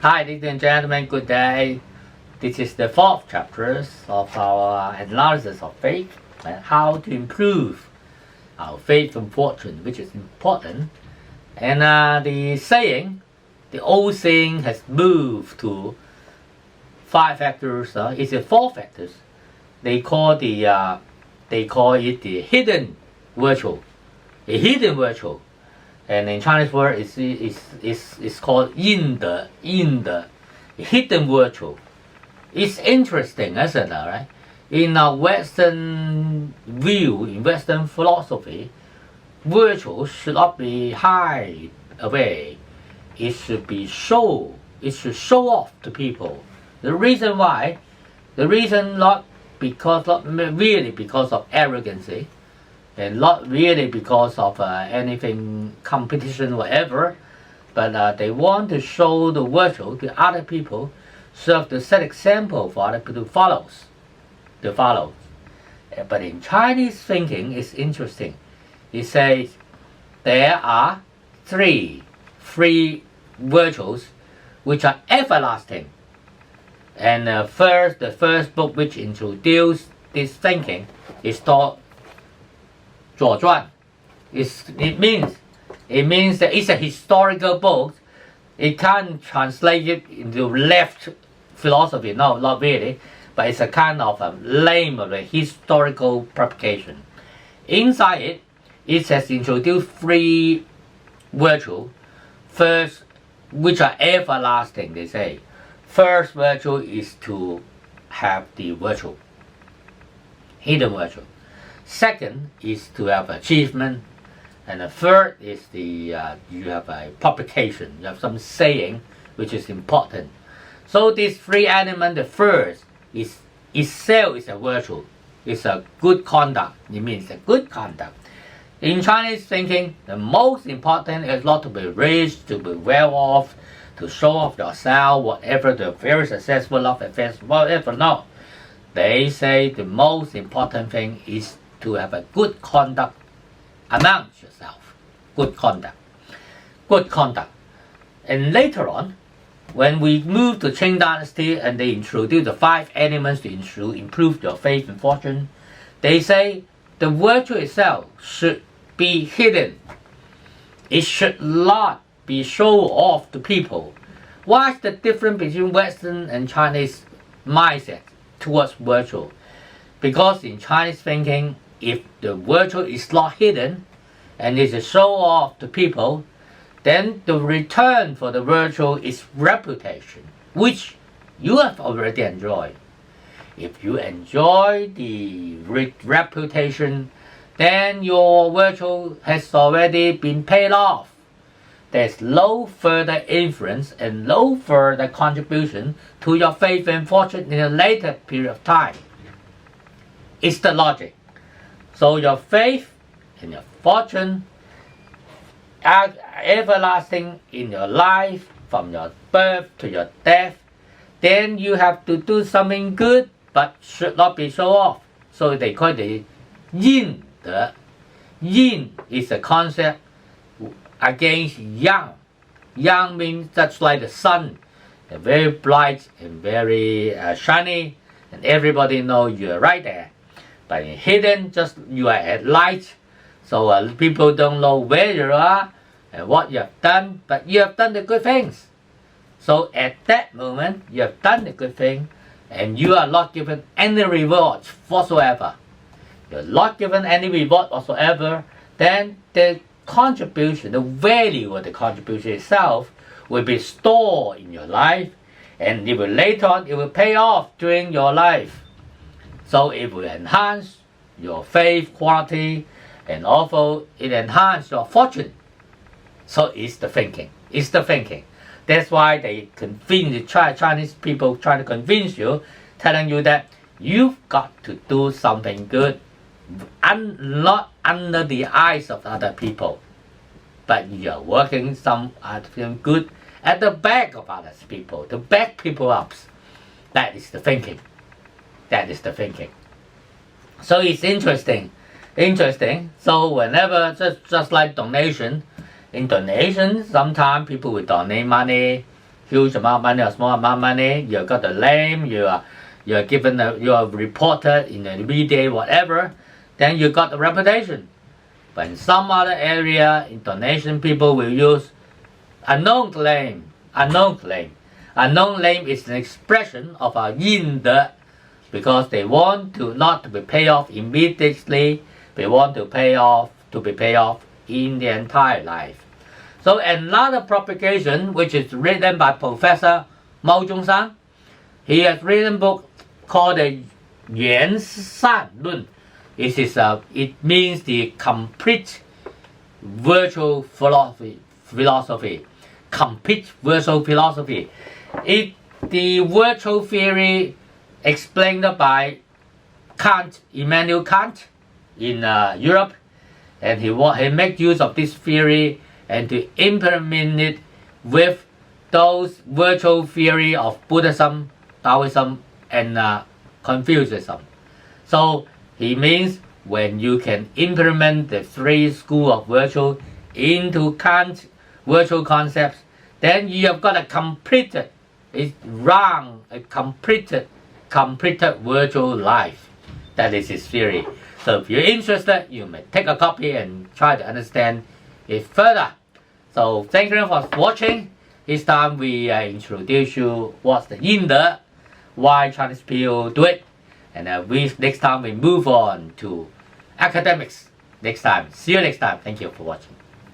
Hi, ladies and gentlemen, good day. This is the fourth chapter of our analysis of faith and how to improve our faith and fortune, which is important. And the old saying has moved to 5 factors. It's 4 factors. They call it the hidden virtue. A hidden virtue. And in Chinese word, it's called 阴德 hidden virtue. It's interesting, isn't it? Right? In a Western view, in Western philosophy, virtue should not be hide away. It should show off to people. The reason not really because of arrogancy, and not really because of anything competition whatever, but they want to show the virtue to other people, so to set example for other people to follow. But in Chinese thinking, it's interesting. It says there are three virtues which are everlasting. And the first book which introduced this thinking is called 左传. It means that it's a historical book. It can't translate it into left philosophy. No, not really. But it's a kind of a Layman of a historical publication. Inside it has introduced 3 virtues. First, which are everlasting, they say. First virtue is to have the virtue, hidden virtue. Second is to have achievement, and the third is you have a publication, you have some saying which is important. So these 3 elements, the first is itself is a virtue, it's a good conduct. It means a good conduct. In Chinese thinking, the most important is not to be rich, to be well off, to show off yourself, whatever, the very successful of affairs, whatever. No, they say the most important thing is to have a good conduct amongst yourself. Good conduct. And later on, when we move to Qing Dynasty and they introduce the 5 elements to improve your faith and fortune, they say the virtue itself should be hidden. It should not be shown off to people. What's the difference between Western and Chinese mindset towards virtue? Because in Chinese thinking, if the virtue is not hidden and is shown off to people, then the return for the virtue is reputation, which you have already enjoyed. If you enjoy the reputation, then your virtue has already been paid off. There's no further influence and no further contribution to your faith and fortune in a later period of time. It's the logic. So your faith and your fortune are everlasting in your life from your birth to your death. Then you have to do something good, but should not be shown off. So they call it the yin. The yin is a concept against yang. Yang means just like the sun, very bright and very shiny, and everybody knows you're right there. But in hidden, just you are at light, so people don't know where you are and what you have done, but you have done the good things. So at that moment, you have done the good thing, and you are not given any rewards whatsoever. You're not given any reward whatsoever, then the contribution, the value of the contribution itself will be stored in your life, and it will later on, it will pay off during your life. So it will enhance your faith quality, and also it enhances your fortune. So it's the thinking. That's why they Chinese people try to convince you, telling you that you've got to do something good, not under the eyes of other people, but you're working something good at the back of other people, to back people up. That is the thinking. So it's interesting. So whenever, just like donation, in donation, sometimes people will donate money huge amount of money or small amount of money, you got the name, you're given you're reported in the media, whatever, then you got the reputation. But in some other area, Indonesian people will use unknown claim. Unknown claim. Unknown name is an expression of a yin de, because they want to not to be paid off immediately. They want to be paid off in the entire life. So another propagation, which is written by Professor Mao Zhongshan, he has written a book called the Yuan San Lun. It means the complete virtual philosophy. Complete virtual philosophy. The virtual theory explained by Immanuel Kant in Europe, and he made use of this theory and to implement it with those virtual theory of Buddhism, Taoism, and Confucianism. So he means when you can implement the three schools of virtue into Kant's virtual concepts, then you have got a completed virtual life. That is his theory. So if you're interested, you may take a copy and try to understand it further. So thank you for watching. This time we introduce you what's the yin de, why Chinese people do it, and next time we move on to academics. Next time. See you next time. Thank you for watching.